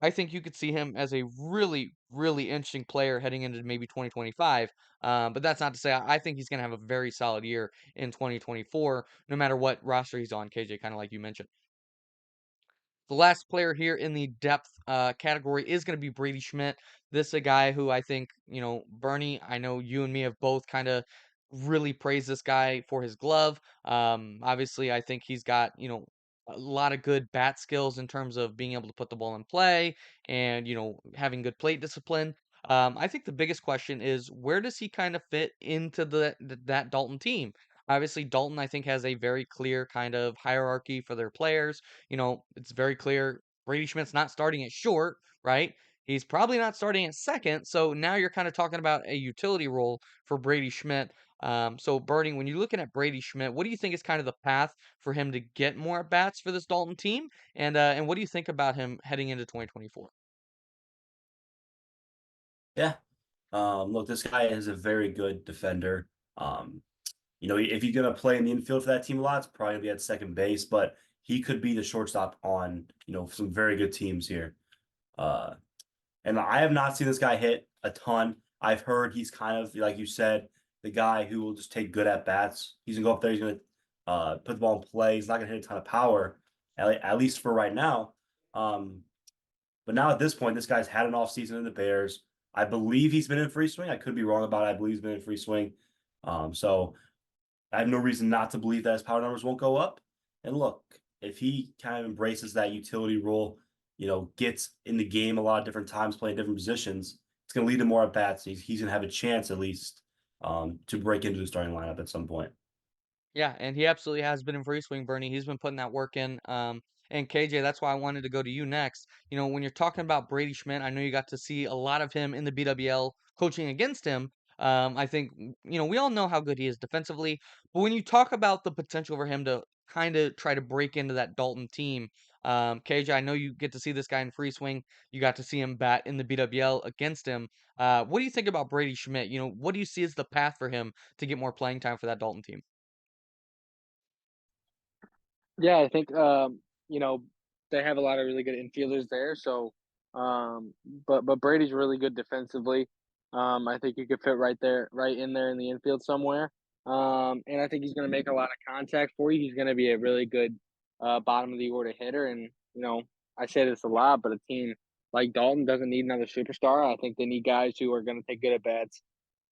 S1: I think you could see him as a really, really interesting player heading into maybe 2025. But that's not to say I think he's going to have a very solid year in 2024, no matter what roster he's on, KJ, kind of like you mentioned. The last player here in the depth category is going to be Brady Schmidt. This is a guy who I think, Bernie, I know you and me have both kind of really praised this guy for his glove. Obviously, I think he's got, a lot of good bat skills in terms of being able to put the ball in play and, having good plate discipline. I think the biggest question is where does he kind of fit into that Dalton team? Obviously, Dalton, I think, has a very clear kind of hierarchy for their players. It's very clear Brady Schmidt's not starting at short, right? He's probably not starting at second. So now you're kind of talking about a utility role for Brady Schmidt. So, Bernie, when you're looking at Brady Schmidt, what do you think is kind of the path for him to get more at bats for this Dalton team? And what do you think about him heading into 2024?
S3: Yeah. Look, this guy is a very good defender. Um, if he's gonna play in the infield for that team a lot, it's probably gonna be at second base, but he could be the shortstop on, some very good teams here. Uh, and I have not seen this guy hit a ton. I've heard he's kind of like you said, the guy who will just take good at bats. He's gonna go up there, he's gonna put the ball in play. He's not gonna hit a ton of power, at least for right now. Um, but now at this point, this guy's had an off season in the Bears. I believe he's been in free swing. I could be wrong about it. I believe he's been in free swing. So I have no reason not to believe that his power numbers won't go up. And look, if he kind of embraces that utility role, gets in the game a lot of different times, playing different positions, it's going to lead to more at bats. He's going to have a chance at least to break into the starting lineup at some point.
S1: Yeah, and he absolutely has been in free swing, Bernie. He's been putting that work in. And KJ, that's why I wanted to go to you next. When you're talking about Brady Schmidt, I know you got to see a lot of him in the BWL coaching against him. I think, we all know how good he is defensively, but when you talk about the potential for him to kind of try to break into that Dalton team, KJ, I know you get to see this guy in free swing. You got to see him bat in the BWL against him. What do you think about Brady Schmidt? What do you see as the path for him to get more playing time for that Dalton team?
S2: Yeah, I think they have a lot of really good infielders there. So, but Brady's really good defensively. I think he could fit right there, right in there in the infield somewhere. And I think he's going to make a lot of contact for you. He's going to be a really good bottom of the order hitter. And I say this a lot, but a team like Dalton doesn't need another superstar. I think they need guys who are going to take good at bats.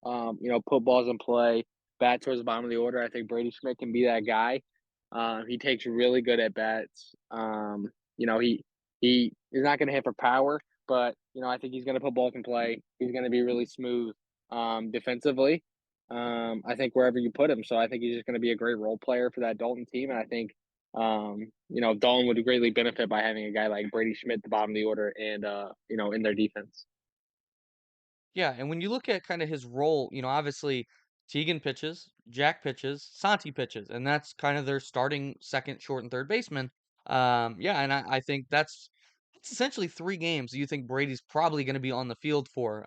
S2: Put balls in play, bat towards the bottom of the order. I think Brady Schmidt can be that guy. He takes really good at bats. He is not going to hit for power, but I think he's going to put balls in play. He's going to be really smooth defensively. I think wherever you put him, so I think he's just going to be a great role player for that Dalton team, and I think Dalton would greatly benefit by having a guy like Brady Schmidt at the bottom of the order and in their defense.
S1: Yeah, and when you look at kind of his role, obviously Teagan pitches, Jack pitches, Santi pitches, and that's kind of their starting second, short, and third baseman. Yeah, and I think that's essentially 3 games you think Brady's probably going to be on the field for.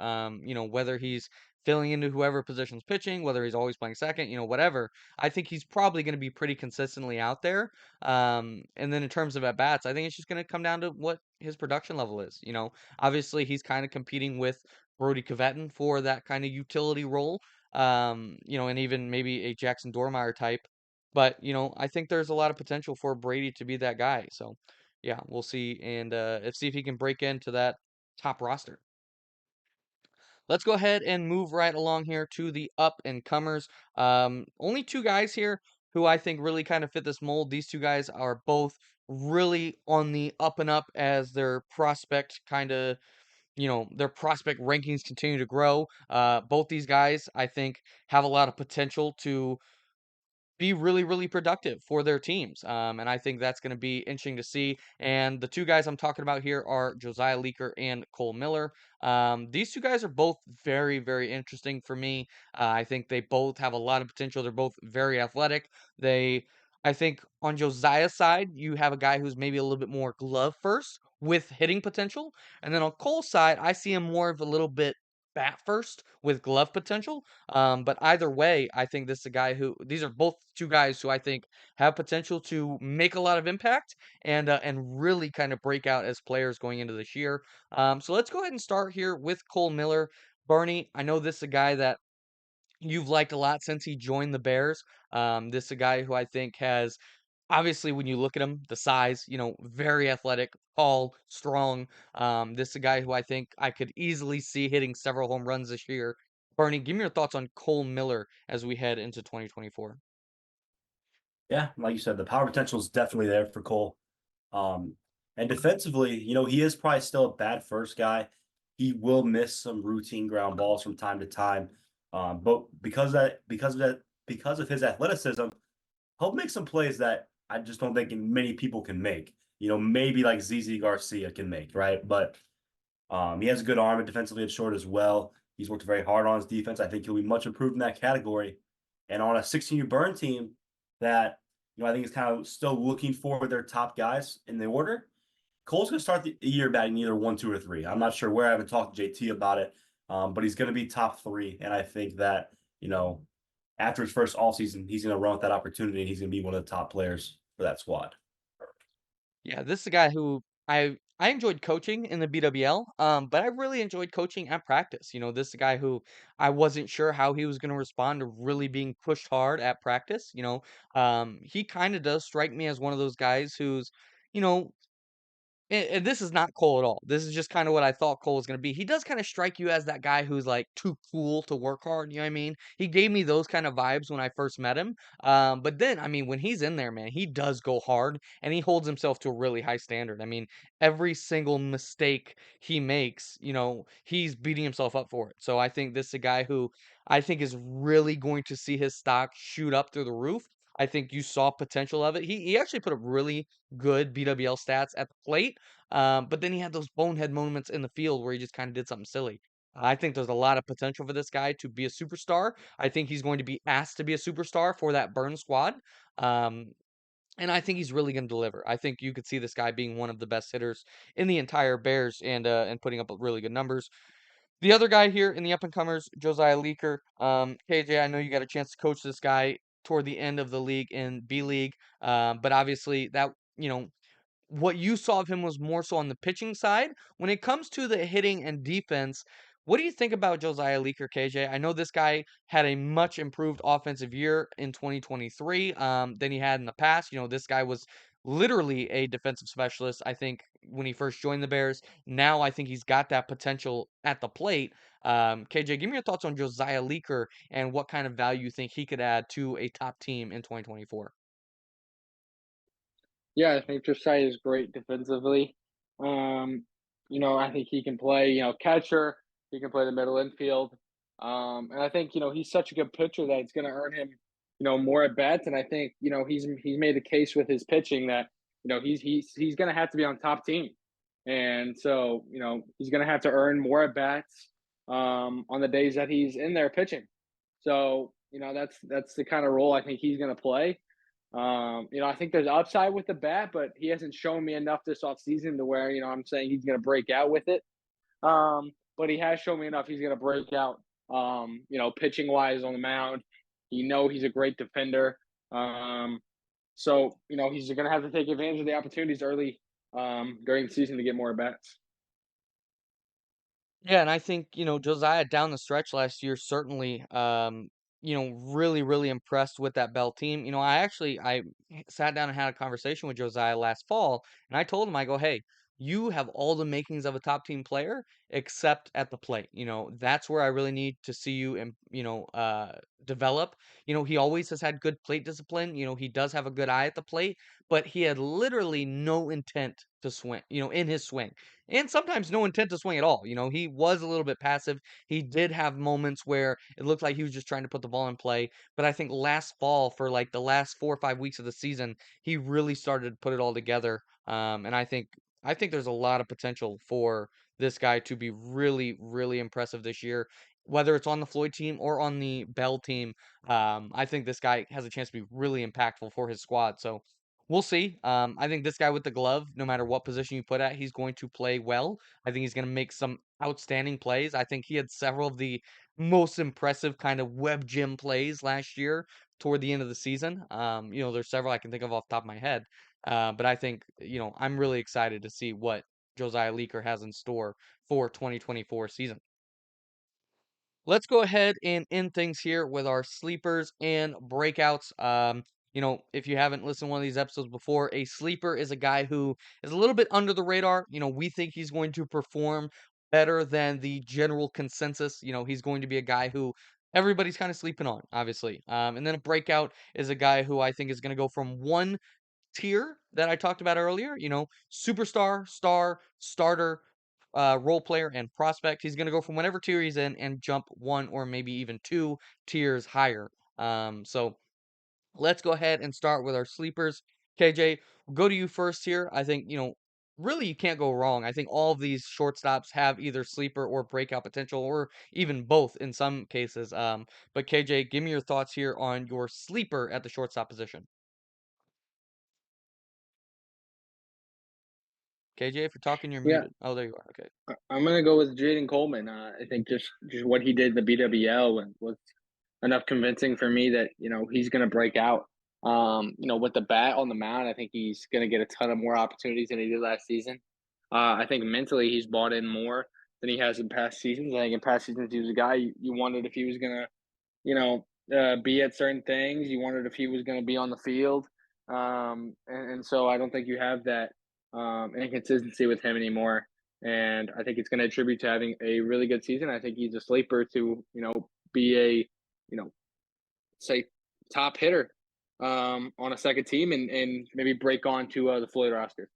S1: Whether he's filling into whoever position's pitching, whether he's always playing second, whatever. I think he's probably going to be pretty consistently out there. And then in terms of at bats, I think it's just going to come down to what his production level is. Obviously he's kind of competing with Brody Kveton for that kind of utility role. And even maybe a Jackson Dormeyer type. But, I think there's a lot of potential for Brady to be that guy. So, yeah, we'll see and see if he can break into that top roster. Let's go ahead and move right along here to the up and comers. Only 2 guys here who I think really kind of fit this mold. These 2 guys are both really on the up and up as their prospect kind of their prospect rankings continue to grow. Both these guys, I think, have a lot of potential to be really, really productive for their teams. And I think that's going to be interesting to see. And the 2 guys I'm talking about here are Josiah Leaker and Cole Miller. These 2 guys are both very, very interesting for me. I think they both have a lot of potential. They're both very athletic. I think on Josiah's side, you have a guy who's maybe a little bit more glove first with hitting potential. And then on Cole's side, I see him more of a little bit bat first with glove potential. But either way, I think this is a guy who these are both two guys who I think have potential to make a lot of impact and really kind of break out as players going into this year. So let's go ahead and start here with Cole Miller. Barney, I know this is a guy that you've liked a lot since he joined the Bears. This is a guy who I think has obviously when you look at him, the size, very athletic, tall, strong. This is a guy who I think I could easily see hitting several home runs this year. Barney, give me your thoughts on Cole Miller as we head into 2024.
S3: Yeah, like you said, the power potential is definitely there for Cole. Um, and defensively, he is probably still a bad first guy. He will miss some routine ground balls from time to time. But because of his athleticism, he'll make some plays that I just don't think many people can make. Maybe like ZZ Garcia can make, right? But he has a good arm and defensively at short as well. He's worked very hard on his defense. I think he'll be much improved in that category. And on a 16U burn team that, I think is kind of still looking for their top guys in the order, Cole's going to start the year batting either 1, 2, or 3. I'm not sure where. I haven't talked to JT about it, but he's going to be top 3. And I think that, after his first offseason, he's going to run with that opportunity and he's going to be one of the top players for that squad.
S1: Yeah, this is a guy who I enjoyed coaching in the BWL, but I really enjoyed coaching at practice. This is a guy who I wasn't sure how he was going to respond to really being pushed hard at practice. He kind of does strike me as one of those guys who's, you know, and this is not Cole at all. This is just kind of what I thought Cole was going to be. He does kind of strike you as that guy who's like too cool to work hard. You know what I mean? He gave me those kind of vibes when I first met him. But then, I mean, when he's in there, man, he does go hard and he holds himself to a really high standard. I mean, every single mistake he makes, he's beating himself up for it. So I think this is a guy who I think is really going to see his stock shoot up through the roof. I think you saw potential of it. He actually put up really good BWL stats at the plate. But then he had those bonehead moments in the field where he just kind of did something silly. I think there's a lot of potential for this guy to be a superstar. I think he's going to be asked to be a superstar for that burn squad. Um, and I think he's really going to deliver. I think you could see this guy being one of the best hitters in the entire Bears and putting up really good numbers. The other guy here in the up and comers, Josiah Leaker. KJ, I know you got a chance to coach this guy toward the end of the league in B League, but obviously that what you saw of him was more so on the pitching side. When it comes to the hitting and defense, what do you think about Josiah Leaker, KJ? I know this guy had a much improved offensive year in 2023 than he had in the past. This guy was literally a defensive specialist, I think, when he first joined the Bears. Now I think he's got that potential at the plate. KJ, give me your thoughts on Josiah Leaker and what kind of value you think he could add to a top team in 2024.
S2: Yeah, I think Josiah is great defensively. Um, I think he can play, catcher. He can play the middle infield. And I think, he's such a good pitcher that it's going to earn him, more at bats. And I think, he's made the case with his pitching that, he's going to have to be on top team. And so, he's going to have to earn more at bats on the days that he's in there pitching. So, that's the kind of role I think he's going to play. I think there's upside with the bat, but he hasn't shown me enough this offseason to where, I'm saying he's going to break out with it. But he has shown me enough he's going to break out, pitching wise on the mound. He's a great defender. So, he's going to have to take advantage of the opportunities early during the season to get more at bats.
S1: Yeah, and I think, Josiah down the stretch last year certainly really, really impressed with that Bell team. I sat down and had a conversation with Josiah last fall, and I told him, I go, hey, you have all the makings of a top team player except at the plate. That's where I really need to see you and develop. He always has had good plate discipline. He does have a good eye at the plate, but he had literally no intent to swing, in his swing. And sometimes no intent to swing at all. He was a little bit passive. He did have moments where it looked like he was just trying to put the ball in play. But I think last fall, for like the last 4 or 5 weeks of the season, he really started to put it all together. And I think there's a lot of potential for this guy to be really, really impressive this year, whether it's on the Floyd team or on the Bell team. I think this guy has a chance to be really impactful for his squad. So We'll see. I think this guy with the glove, no matter what position you put at, he's going to play well. I think he's going to make some outstanding plays. I think he had several of the most impressive kind of web gym plays last year toward the end of the season. There's several I can think of off the top of my head. But I think, I'm really excited to see what Josiah Leaker has in store for 2024 season. Let's go ahead and end things here with our sleepers and breakouts. If you haven't listened to one of these episodes before, a sleeper is a guy who is a little bit under the radar. We think he's going to perform better than the general consensus. He's going to be a guy who everybody's kind of sleeping on, obviously. And then a breakout is a guy who I think is going to go from one tier that I talked about earlier, superstar, star, starter, role player, and prospect. He's going to go from whatever tier he's in and jump one or maybe even two tiers higher. So let's go ahead and start with our sleepers. KJ, we'll go to you first here. I think, really you can't go wrong. I think all of these shortstops have either sleeper or breakout potential or even both in some cases. But KJ, give me your thoughts here on your sleeper at the shortstop position. KJ, if you're talking, you're
S2: Yeah,
S1: muted. Oh, there you are. Okay.
S2: I'm gonna go with Jaden Coleman. I think just what he did in the BWL and was enough convincing for me that he's gonna break out. With the bat on the mound, I think he's gonna get a ton of more opportunities than he did last season. I think mentally he's bought in more than he has in past seasons. I think in past seasons he was a guy you wondered if he was gonna be at certain things. You wondered if he was going to be on the field. And so I don't think you have that inconsistency with him anymore. And I think it's going to attribute to having a really good season. I think he's a sleeper to, be a, say, top hitter on a second team and maybe break on to the Floyd roster.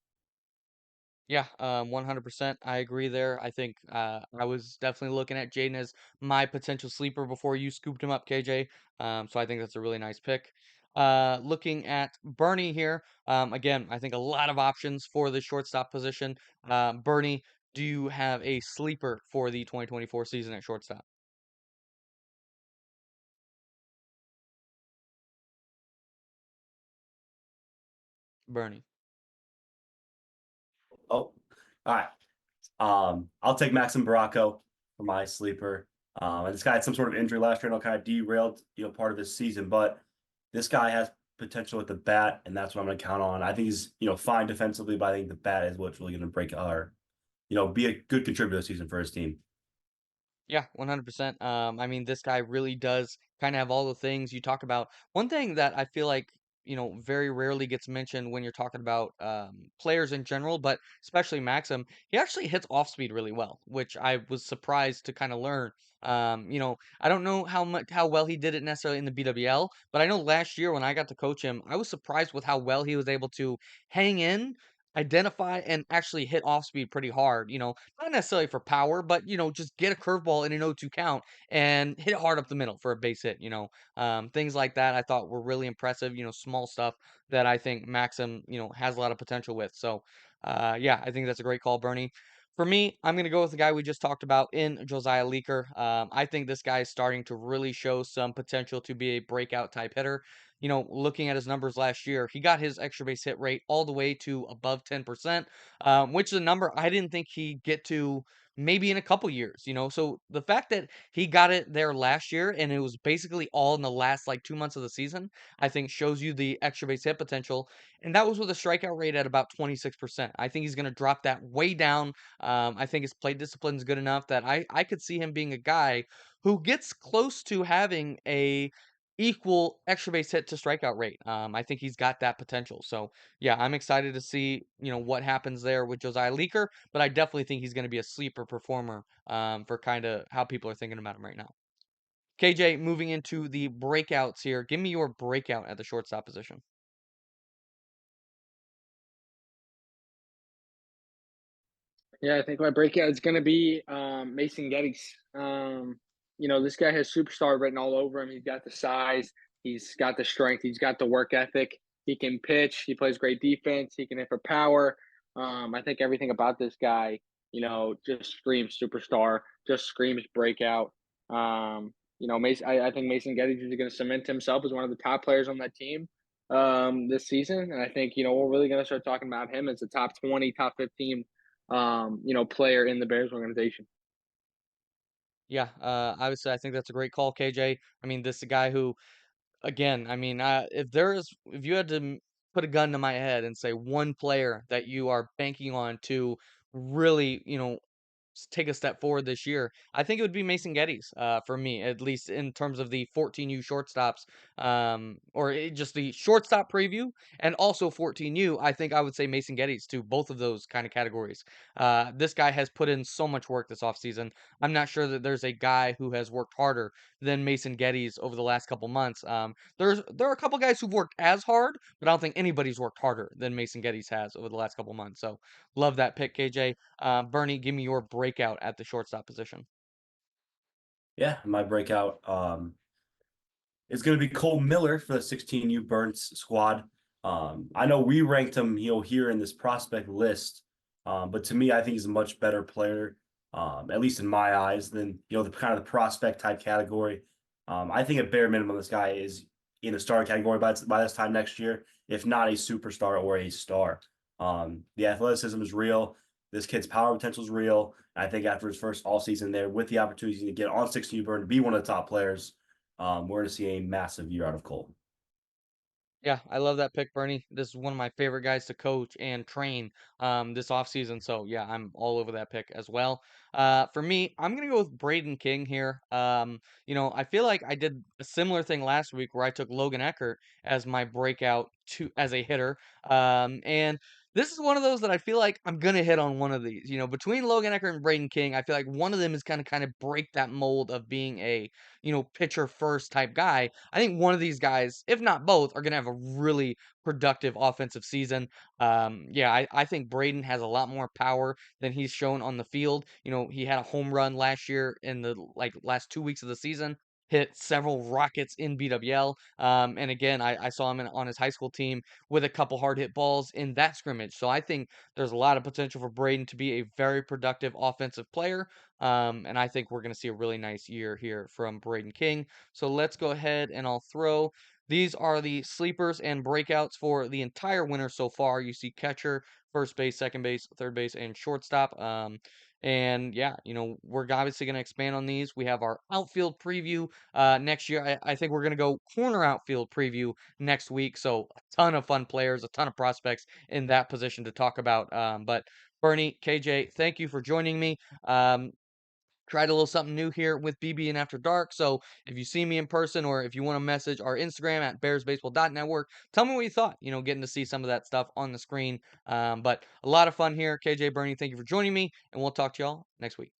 S1: Yeah, 100%. I agree there. I think I was definitely looking at Jaden as my potential sleeper before you scooped him up, KJ. So I think that's a really nice pick. Looking at Bernie here, again, I think a lot of options for the shortstop position. Bernie, do you have a sleeper for the 2024 season at shortstop? Bernie.
S3: Oh, all right. I'll take Maxim Baracco for my sleeper. And this guy had some sort of injury last year and kind of derailed, part of his season. But this guy has potential with the bat, and that's what I'm going to count on. I think he's, fine defensively, but I think the bat is what's really going to break our, be a good contributor this season for his team.
S1: Yeah, 100%. I mean, this guy really does kind of have all the things you talk about. One thing that I feel like, very rarely gets mentioned when you're talking about players in general, but especially Maxim, he actually hits off speed really well, which I was surprised to kind of learn. I don't know how well he did it necessarily in the BWL, but I know last year when I got to coach him, I was surprised with how well he was able to hang in, identify, and actually hit off speed pretty hard. Not necessarily for power, but just get a curveball in an 0-2 count and hit it hard up the middle for a base hit. Things like that I thought were really impressive. Small stuff that I think Maxim has a lot of potential with. So, yeah, I think that's a great call, Bernie. For me, I'm going to go with the guy we just talked about in Josiah Leaker. I think this guy is starting to really show some potential to be a breakout type hitter. Looking at his numbers last year, he got his extra base hit rate all the way to above 10%, which is a number I didn't think he'd get to maybe in a couple years. So the fact that he got it there last year and it was basically all in the last like 2 months of the season, I think shows you the extra base hit potential. And that was with a strikeout rate at about 26%. I think he's going to drop that way down. I think his play discipline is good enough that I could see him being a guy who gets close to having a equal extra base hit to strikeout rate. I think he's got that potential. So yeah, I'm excited to see what happens there with Josiah Leaker, but I definitely think he's going to be a sleeper performer for kind of how people are thinking about him right now. KJ, moving into the breakouts here, give me your breakout at the shortstop position.
S2: Yeah, I think my breakout is going to be Mason Geddes. This guy has superstar written all over him. He's got the size, he's got the strength, he's got the work ethic. He can pitch, he plays great defense, he can hit for power. I think everything about this guy, just screams superstar, just screams breakout. Mason, I think Mason Geddes is going to cement himself as one of the top players on that team. this season, and I think we're really going to start talking about him as a top 20, top 15, player in the Bears organization.
S1: Yeah, obviously, I think that's a great call, KJ. I mean, this is a guy who, again, I mean, if you had to put a gun to my head and say one player that you are banking on to really, take a step forward this year, I think it would be Mason Geddes, for me, at least in terms of the 14U shortstops, just the shortstop preview and also 14U. I think I would say Mason Geddes to both of those kind of categories. This guy has put in so much work this offseason. I'm not sure that there's a guy who has worked harder than Mason Geddes over the last couple months. There are a couple guys who've worked as hard, but I don't think anybody's worked harder than Mason Geddes has over the last couple months. So love that pick, KJ. Bernie, give me your breakout at the shortstop position.
S3: Yeah, my breakout. It's going to be Cole Miller for the 16U Burns squad. I know we ranked him, here in this prospect list, but to me, I think he's a much better player, at least in my eyes, than the kind of the prospect type category. I think at bare minimum, this guy is in the starting category by this time next year, if not a superstar or a star. The athleticism is real. This kid's power potential is real. I think after his first all season there, with the opportunity to get on 16U Burn to be one of the top players, we're going to see a massive year out of Cole.
S1: Yeah, I love that pick, Bernie. This is one of my favorite guys to coach and train this offseason. So yeah, I'm all over that pick as well. For me, I'm gonna go with Braden King here. I feel like I did a similar thing last week where I took Logan Eckert as my breakout to as a hitter. And this is one of those that I feel like I'm gonna hit on one of these. Between Logan Eckert and Braden King, I feel like one of them is gonna kind of break that mold of being a, pitcher first type guy. I think one of these guys, if not both, are going to have a really productive offensive season. Yeah, I think Braden has a lot more power than he's shown on the field. He had a home run last year in the last 2 weeks of the season. Hit several rockets in BWL. And again, I saw him on his high school team with a couple hard hit balls in that scrimmage. So I think there's a lot of potential for Braden to be a very productive offensive player. And I think we're going to see a really nice year here from Braden King. So let's go ahead and I'll throw. These are the sleepers and breakouts for the entire winter so far. You see catcher, first base, second base, third base, and shortstop. And yeah, we're obviously going to expand on these. We have our outfield preview next year. I think we're going to go corner outfield preview next week. So a ton of fun players, a ton of prospects in that position to talk about. But Bernie, KJ, thank you for joining me. Um, Tried a little something new here with BBN After Dark. So if you see me in person or if you want to message our Instagram at bearsbaseball.network, tell me what you thought, getting to see some of that stuff on the screen. But a lot of fun here. KJ, Bernie, thank you for joining me, and we'll talk to y'all next week.